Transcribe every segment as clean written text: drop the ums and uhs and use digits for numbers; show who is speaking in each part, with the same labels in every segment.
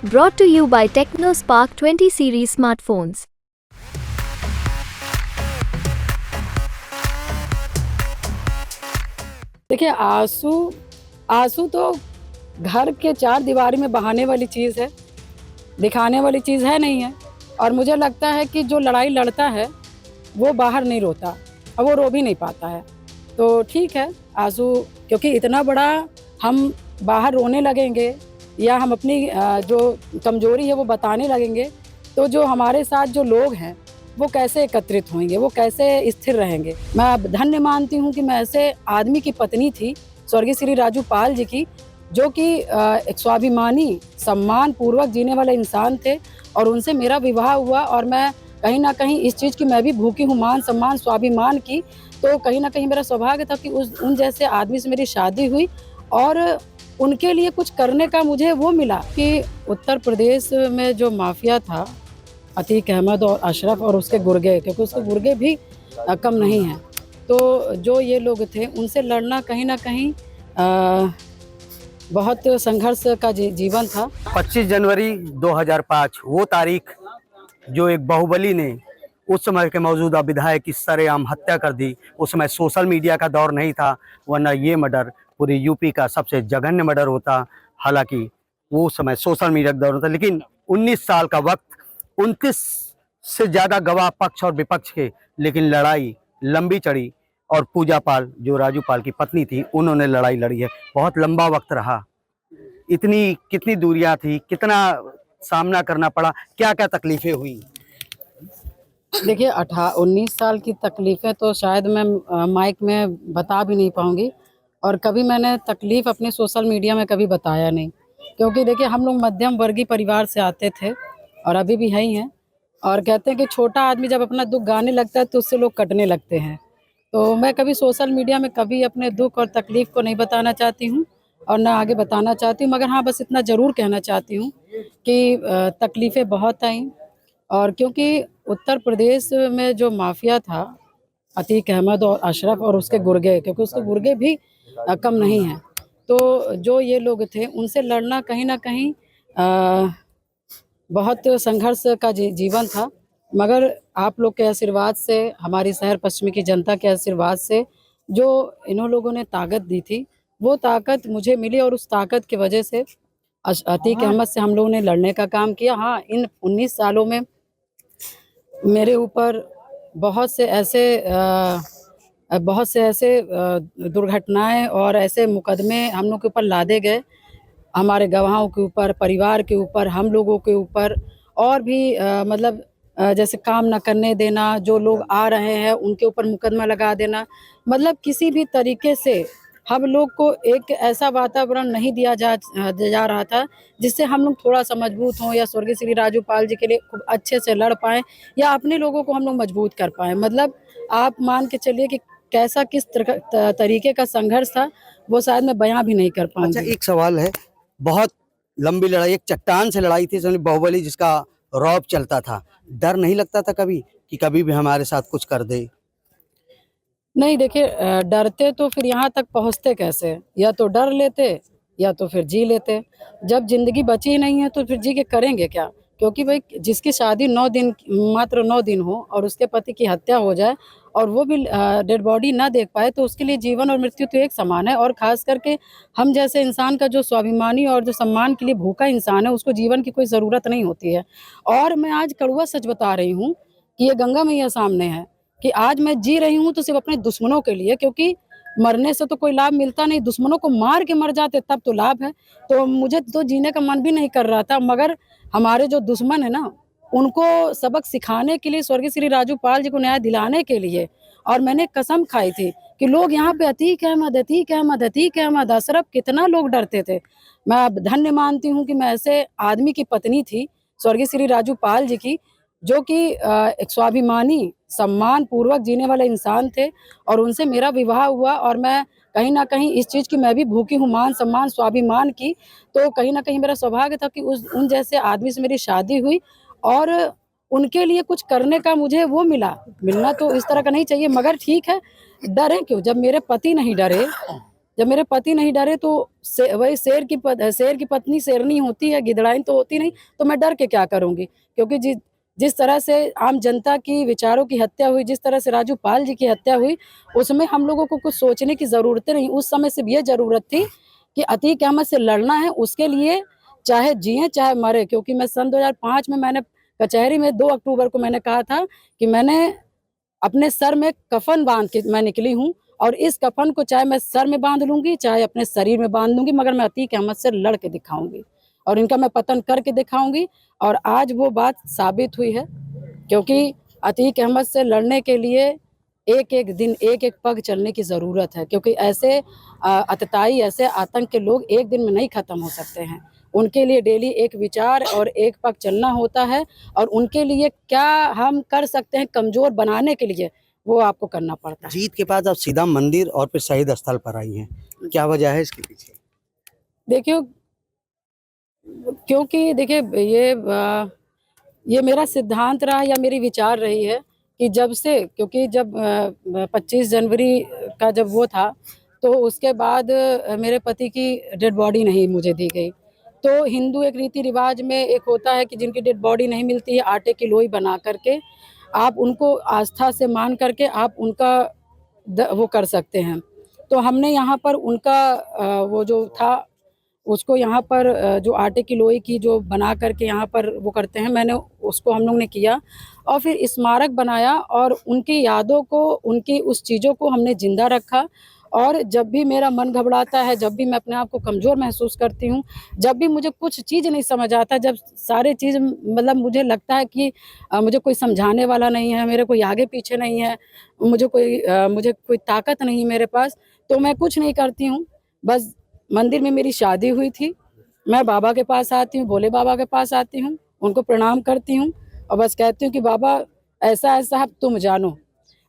Speaker 1: Brought to you by TechnoSpark 20 series smartphones.
Speaker 2: देखिए, आंसू आंसू तो घर के चार दीवारी में बहाने वाली चीज़ है, दिखाने वाली चीज़ है नहीं है। और मुझे लगता है कि जो लड़ाई लड़ता है वो बाहर नहीं रोता और वो रो भी नहीं पाता है। तो ठीक है, आंसू, क्योंकि इतना बड़ा हम बाहर रोने लगेंगे या हम अपनी जो कमज़ोरी है वो बताने लगेंगे, तो जो हमारे साथ जो लोग हैं वो कैसे एकत्रित होंगे, वो कैसे स्थिर रहेंगे। मैं अब धन्य मानती हूँ कि मैं ऐसे आदमी की पत्नी थी, स्वर्गीय श्री राजू पाल जी की, जो कि एक स्वाभिमानी, सम्मान पूर्वक जीने वाले इंसान थे और उनसे मेरा विवाह हुआ। और मैं कहीं न कहीं इस चीज़ की मैं भी भूखी हूँ, मान, सम्मान, स्वाभिमान की। तो कहीं न कहीं मेरा सौभाग्य था कि उन जैसे आदमी से मेरी शादी हुई और उनके लिए कुछ करने का मुझे वो मिला कि उत्तर प्रदेश में जो माफिया था, अतीक अहमद और अशरफ और उसके गुर्गे, क्योंकि उसके गुर्गे भी कम नहीं हैं। तो जो ये लोग थे उनसे लड़ना कहीं न कहीं बहुत संघर्ष का जीवन था।
Speaker 3: 25 जनवरी 2005 वो तारीख जो एक बाहुबली ने उस समय के मौजूदा विधायक की सरेआम हत्या कर दी। उस समय सोशल मीडिया का दौर नहीं था, वरना ये मर्डर पूरी यूपी का सबसे जघन्य मर्डर होता। हालांकि वो समय सोशल मीडिया का दौर होता, लेकिन 19 साल का वक्त, 29 से ज़्यादा गवाह पक्ष और विपक्ष के, लेकिन लड़ाई लंबी चढ़ी। और पूजा पाल जो राजू पाल की पत्नी थी, उन्होंने लड़ाई लड़ी है। बहुत लंबा वक्त रहा, इतनी कितनी दूरियां थी, कितना सामना करना पड़ा, क्या क्या तकलीफें हुई।
Speaker 2: देखिए, 19 साल की तकलीफ़ें तो शायद मैं माइक में बता भी नहीं पाऊँगी और कभी मैंने तकलीफ़ अपने सोशल मीडिया में कभी बताया नहीं। क्योंकि देखिए, हम लोग मध्यम वर्गीय परिवार से आते थे और अभी भी है ही हैं। और कहते हैं कि छोटा आदमी जब अपना दुःख गाने लगता है तो उससे लोग कटने लगते हैं। तो मैं कभी सोशल मीडिया में कभी अपने दुःख और तकलीफ़ को नहीं बताना चाहती हूँ और ना आगे बताना चाहती हूँ। मगर हाँ, बस इतना ज़रूर कहना चाहती हूँ कि तकलीफ़ें बहुत आईं। और क्योंकि उत्तर प्रदेश में जो माफिया था, अतीक अहमद और अशरफ और उसके गुर्गे, क्योंकि उसके गुर्गे भी कम नहीं हैं। तो जो ये लोग थे उनसे लड़ना कहीं न कहीं बहुत संघर्ष का जीवन था। मगर आप लोग के आशीर्वाद से, हमारी शहर पश्चिमी की जनता के आशीर्वाद से, जो इन्हों लोगों ने ताकत दी थी, वो ताकत मुझे मिली और उस ताकत की वजह से अतीक अहमद से हम लोगों ने लड़ने का काम किया। हाँ, इन 19 सालों में मेरे ऊपर बहुत से ऐसे दुर्घटनाएं और ऐसे मुकदमे हम लोग के ऊपर लादे गए, हमारे गवाहों के ऊपर, परिवार के ऊपर, हम लोगों के ऊपर। और भी मतलब जैसे काम न करने देना, जो लोग आ रहे हैं उनके ऊपर मुकदमा लगा देना। मतलब किसी भी तरीके से हम लोग को एक ऐसा वातावरण नहीं दिया जा रहा था जिससे हम लोग थोड़ा-सा मजबूत हों या स्वर्गीय श्री राजू पाल जी के लिए खूब अच्छे से लड़ पाएँ या अपने लोगों को हम लोग मजबूत कर पाएँ। मतलब आप मान के चलिए कि कैसा किस तरीके का संघर्ष था, वो शायद मैं बयाँ भी नहीं कर
Speaker 3: अच्छा,
Speaker 2: पाऊँगी।
Speaker 3: एक सवाल है, बहुत लंबी लड़ाई, एक चट्टान से लड़ाई थी, समझ बाहुबली जिसका रौब चलता था। डर नहीं लगता था कभी कि कभी भी हमारे साथ कुछ कर दे।
Speaker 2: नहीं, देखिए, डरते तो फिर यहाँ तक पहुँचते कैसे? या तो डर लेते या तो फिर जी लेते। जब ज़िंदगी बची ही नहीं है तो फिर जी के करेंगे क्या? क्योंकि भई जिसकी शादी 9 दिन, मात्र 9 दिन हो और उसके पति की हत्या हो जाए और वो भी डेड बॉडी ना देख पाए, तो उसके लिए जीवन और मृत्यु तो एक समान है। और ख़ास करके हम जैसे इंसान का जो स्वाभिमानी और जो सम्मान के लिए भूखा इंसान है, उसको जीवन की कोई ज़रूरत नहीं होती है। और मैं आज कड़वा सच बता रही हूँ कि ये गंगा मैया सामने है कि आज मैं जी रही हूँ तो सिर्फ़ अपने दुश्मनों के लिए, क्योंकि मरने से तो कोई लाभ मिलता नहीं, दुश्मनों को मार के मर जाते तब तो लाभ है। तो मुझे तो जीने का मन भी नहीं कर रहा था, मगर हमारे जो दुश्मन है ना, उनको सबक सिखाने के लिए, स्वर्गीय श्री राजू पाल जी को न्याय दिलाने के लिए, और मैंने कसम खाई थी कि लोग यहाँ पे अतीक अहमद, अतीक अहमद, अतीक अहमद, अशरफ, कितना लोग डरते थे। मैं अब धन्य मानती हूँ कि मैं ऐसे आदमी की पत्नी थी, स्वर्गीय श्री राजू पाल जी की, जो कि एक स्वाभिमानी, सम्मान पूर्वक जीने वाले इंसान थे और उनसे मेरा विवाह हुआ। और मैं कहीं न कहीं इस चीज़ की मैं भी भूखी हूँ, मान, सम्मान, स्वाभिमान की। तो कहीं न कहीं मेरा सौभाग्य था कि उन जैसे आदमी से मेरी शादी हुई और उनके लिए कुछ करने का मुझे वो मिला। मिलना तो इस तरह का नहीं चाहिए, मगर ठीक है, डरे क्यों? जब मेरे पति नहीं डरे, जब मेरे पति नहीं डरे तो वही शेर की पत्नी शेरनी होती है, गिदड़ाइन तो होती नहीं, तो मैं डर के क्या करूंगी। क्योंकि जिस तरह से आम जनता की विचारों की हत्या हुई, जिस तरह से राजू पाल जी की हत्या हुई, उसमें हम लोगों को कुछ सोचने की ज़रूरत नहीं। उस समय सिर्फ ये ज़रूरत थी कि अतीक अहमद से लड़ना है, उसके लिए चाहे जिए चाहे मरे। क्योंकि मैं सन 2005 में मैंने कचहरी में 2 अक्टूबर को मैंने कहा था कि मैंने अपने सर में कफन बांध के मैं निकली हूँ, और इस कफन को चाहे मैं सर में बांध लूंगी, चाहे अपने शरीर में बांध लूंगी, मगर मैं अतीक अहमद से लड़ के दिखाऊंगी और इनका मैं पतन करके दिखाऊंगी। और आज वो बात साबित हुई है, क्योंकि अतीक अहमद से लड़ने के लिए एक एक दिन एक एक पग चलने की ज़रूरत है। क्योंकि ऐसे अतताई, ऐसे आतंक के लोग एक दिन में नहीं ख़त्म हो सकते हैं। उनके लिए डेली एक विचार और एक पग चलना होता है, और उनके लिए क्या हम कर सकते हैं कमज़ोर बनाने के लिए, वो आपको करना पड़ता है।
Speaker 3: जीत के बाद आप सीधा मंदिर और फिर शहीद स्थल पर आई हैं, क्या वजह है इसके पीछे?
Speaker 2: देखिए, क्योंकि देखिए ये मेरा सिद्धांत रहा या मेरी विचार रही है कि क्योंकि जब 25 जनवरी का जब वो था, तो उसके बाद मेरे पति की डेड बॉडी नहीं मुझे दी गई। तो हिंदू एक रीति रिवाज में एक होता है कि जिनकी डेड बॉडी नहीं मिलती है, आटे की लोई बना करके आप उनको आस्था से मान करके आप उनका वो कर सकते हैं। तो हमने यहाँ पर उनका वो जो था उसको यहाँ पर जो आटे की लोई की जो बना करके यहाँ पर वो करते हैं, मैंने उसको हम लोग ने किया और फिर स्मारक बनाया और उनकी यादों को, उनकी उस चीज़ों को हमने ज़िंदा रखा। और जब भी मेरा मन घबराता है, जब भी मैं अपने आप को कमज़ोर महसूस करती हूँ, जब भी मुझे कुछ चीज़ नहीं समझ आता, जब सारे चीज़ मतलब मुझे लगता है कि मुझे कोई समझाने वाला नहीं है, मेरे कोई आगे पीछे नहीं है, मुझे कोई ताकत नहीं मेरे पास, तो मैं कुछ नहीं करती हूँ। बस मंदिर में मेरी शादी हुई थी, मैं बाबा के पास आती हूँ, भोले बाबा के पास आती हूँ, उनको प्रणाम करती हूँ और बस कहती हूँ कि बाबा ऐसा-ऐसा है, तुम जानो।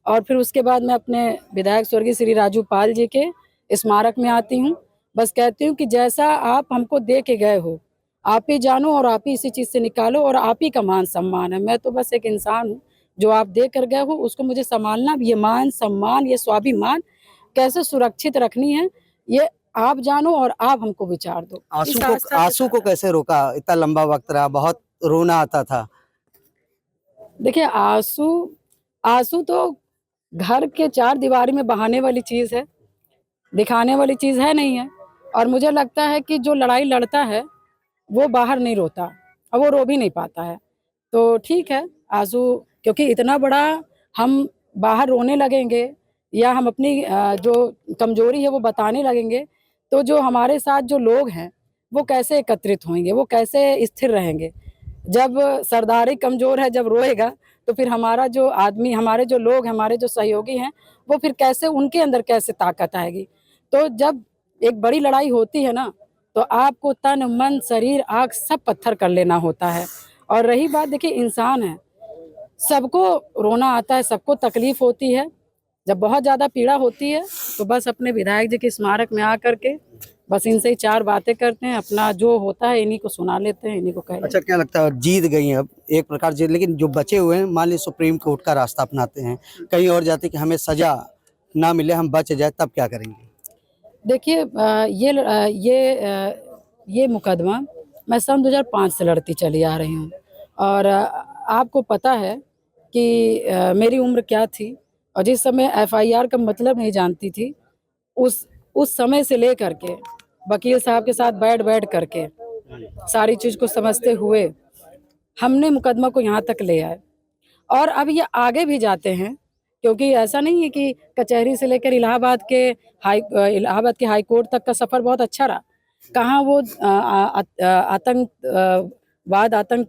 Speaker 2: और फिर उसके बाद मैं अपने विधायक स्वर्गीय श्री राजू पाल जी के स्मारक में आती हूँ। बस कहती हूँ कि जैसा आप हमको दे के गए हो, आप ही जानो और आप ही इसी चीज़ से निकालो और आप ही का मान-सम्मान है। मैं तो बस एक इंसान हूँ, जो आप दे कर गए हो उसको मुझे सँभालना, ये मान-सम्मान, ये स्वाभिमान कैसे सुरक्षित रखनी है, ये आप जानो और आप हमको विचार दो।
Speaker 3: आंसू को कैसे रोका? इतना लंबा वक्त रहा, बहुत रोना आता था।
Speaker 2: देखिए, आंसू तो घर के 4 दीवारी में बहाने वाली चीज़ है, दिखाने वाली चीज़ है नहीं है। और मुझे लगता है कि जो लड़ाई लड़ता है वो बाहर नहीं रोता और वो रो भी नहीं पाता है। तो ठीक है, आंसू क्योंकि इतना बड़ा हम बाहर रोने लगेंगे या हम अपनी जो कमज़ोरी है वो बताने लगेंगे, तो जो हमारे साथ जो लोग हैं वो कैसे एकत्रित होंगे, वो कैसे स्थिर रहेंगे। जब सरदार ही कमज़ोर है, जब रोएगा, तो फिर हमारा जो आदमी, हमारे जो लोग, हमारे जो सहयोगी हैं, वो फिर कैसे, उनके अंदर कैसे ताकत आएगी। तो जब एक बड़ी लड़ाई होती है ना, तो आपको तन, मन, शरीर, आँख सब पत्थर कर लेना होता है। और रही बात, देखिए इंसान है, सबको रोना आता है, सबको तकलीफ़ होती है। जब बहुत ज़्यादा पीड़ा होती है, तो बस अपने विधायक जी के स्मारक में आकर के बस इनसे ही 4 बातें करते हैं, अपना जो होता है इन्हीं को सुना लेते हैं, इन्हीं को कह लेते हैं।
Speaker 3: अच्छा, क्या लगता है जीत गई हैं अब एक प्रकार से, लेकिन जो बचे हुए हैं मान लीजिए सुप्रीम कोर्ट का रास्ता अपनाते हैं, कहीं और जाते कि हमें सजा ना मिले, हम बच जाए, तब क्या करेंगे?
Speaker 2: देखिए, ये मुकदमा मैं सन 2005 से लड़ती चली आ रही हूँ और आपको पता है कि मेरी उम्र क्या थी और जिस समय एफआईआर का मतलब नहीं जानती थी, उस समय से लेकर के वकील साहब के साथ बैठ करके सारी चीज़ को समझते हुए हमने मुकदमा को यहाँ तक ले आए और अब ये आगे भी जाते हैं। क्योंकि ऐसा नहीं है कि कचहरी से लेकर इलाहाबाद के हाई कोर्ट तक का सफ़र बहुत अच्छा रहा। कहाँ वो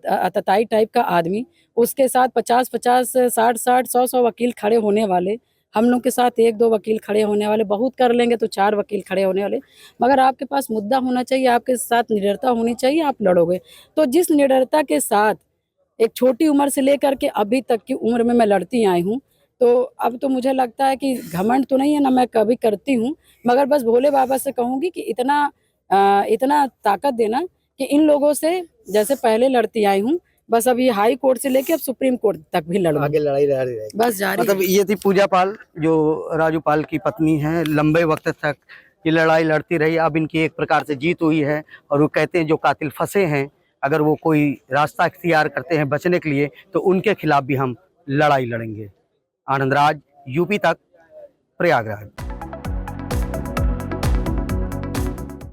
Speaker 2: आतताई टाइप का आदमी, उसके साथ 50-50, 60-60, 100-100 वकील खड़े होने वाले, हम लोग के साथ 1-2 वकील खड़े होने वाले, बहुत कर लेंगे तो 4 वकील खड़े होने वाले। मगर आपके पास मुद्दा होना चाहिए, आपके साथ निडरता होनी चाहिए, आप लड़ोगे। तो जिस निडरता के साथ एक छोटी उम्र से लेकर के अभी तक की उम्र में मैं लड़ती आई हूँ, तो अब तो मुझे लगता है कि घमंड तो नहीं है ना, मैं कभी करती हूँ, मगर बस भोले बाबा से कहूँगी कि इतना ताकत देना कि इन लोगों से जैसे पहले लड़ती आई हूँ, बस अब ये हाई कोर्ट से लेके अब सुप्रीम कोर्ट तक भी लड़ूंगी।
Speaker 3: आगे लड़ाई जारी रहेगी।
Speaker 2: बस जारी
Speaker 3: मतलब ये थी पूजा पाल, जो राजू पाल की पत्नी है, लंबे वक्त तक ये लड़ाई लड़ती रही, अब इनकी एक प्रकार से जीत हुई है। और वो कहते हैं जो कातिल फंसे हैं, अगर वो कोई रास्ता इख्तियार करते हैं बचने के लिए, तो उनके खिलाफ भी हम लड़ाई लड़ेंगे। आनंद राज, यूपी तक, प्रयागराज।